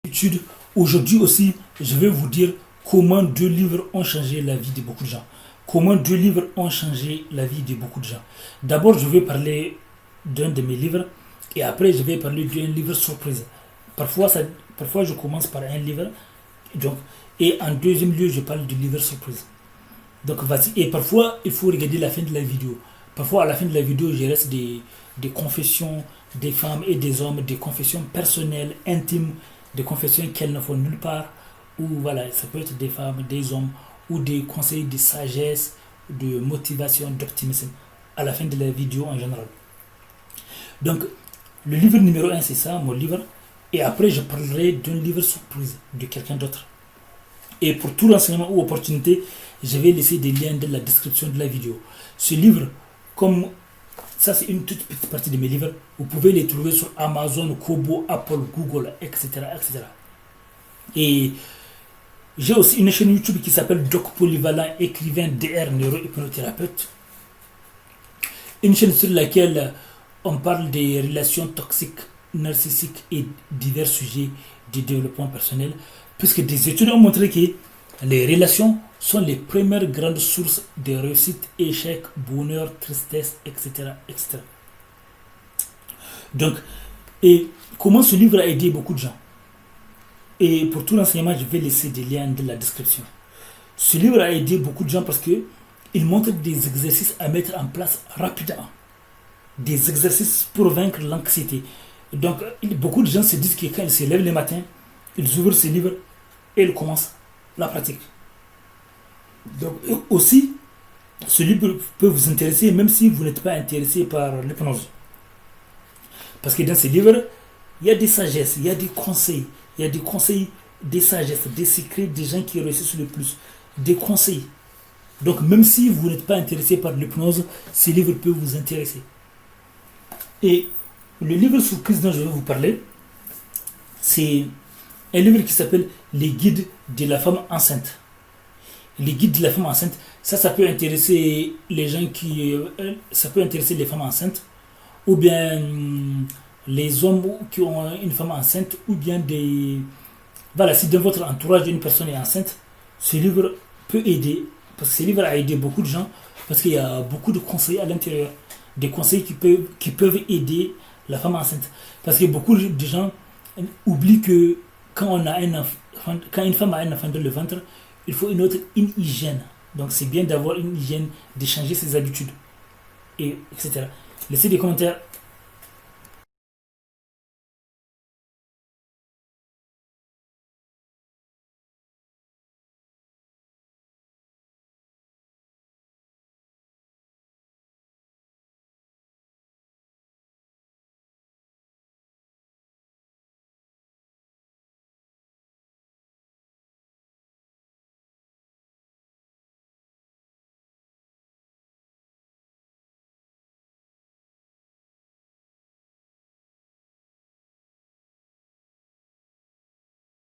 études. Aujourd'hui aussi, je vais vous dire comment 2 livres ont changé la vie de beaucoup de gens. Comment 2 livres ont changé la vie de beaucoup de gens. D'abord, je vais parler d'un de mes livres et après, je vais parler d'un livre surprise. Parfois, parfois je commence par un livre donc, et en deuxième lieu, je parle du livre surprise. Donc, vas-y. Et parfois, il faut regarder la fin de la vidéo. Parfois, à la fin de la vidéo, je reste des confessions des femmes et des hommes, des confessions personnelles, intimes, des confessions qu'elles ne font nulle part, ou voilà, ça peut être des femmes, des hommes, ou des conseils de sagesse, de motivation, d'optimisme, à la fin de la vidéo en général. Donc, le livre numéro 1, c'est ça, mon livre, et après, je parlerai d'un livre surprise de quelqu'un d'autre. Et pour tout renseignement ou opportunité, je vais laisser des liens dans la description de la vidéo. Ce livre, comme ça c'est une toute petite partie de mes livres, vous pouvez les trouver sur Amazon, Kobo, Apple, Google, etc. etc. Et j'ai aussi une chaîne YouTube qui s'appelle Doc Polyvalent, écrivain DR neurohypnothérapeute. Une chaîne sur laquelle on parle des relations toxiques, narcissiques et divers sujets de développement personnel, puisque des études ont montré que les relations sont les premières grandes sources de réussite, échec, bonheur, tristesse, etc. etc. Donc, et comment ce livre a aidé beaucoup de gens. Et pour tout l'enseignement, je vais laisser des liens dans la description. Ce livre a aidé beaucoup de gens parce que il montre des exercices à mettre en place rapidement. Des exercices pour vaincre l'anxiété. Donc, beaucoup de gens se disent que quand ils se lèvent le matin, ils ouvrent ce livre et ils commencent la pratique. Donc, aussi, ce livre peut vous intéresser même si vous n'êtes pas intéressé par l'hypnose. Parce que dans ce livre, il y a des sagesses, il y a des conseils, il y a des conseils, des sagesses, des secrets des gens qui réussissent le plus, des conseils. Donc, même si vous n'êtes pas intéressé par l'hypnose, ce livre peut vous intéresser. Et le livre surprise dont je vais vous parler, c'est un livre qui s'appelle Les guides de la femme enceinte. Les guides de la femme enceinte, ça peut intéresser les gens qui. Ça peut intéresser les femmes enceintes, ou bien les hommes qui ont une femme enceinte, ou bien des. Voilà, si dans votre entourage une personne est enceinte, ce livre peut aider. Parce que ce livre a aidé beaucoup de gens, parce qu'il y a beaucoup de conseils à l'intérieur. Des conseils qui peuvent aider la femme enceinte. Parce que beaucoup de gens oublient que quand une femme a un enfant dans le ventre, il faut une hygiène. Donc c'est bien d'avoir une hygiène, de changer ses habitudes, et etc. Laissez des commentaires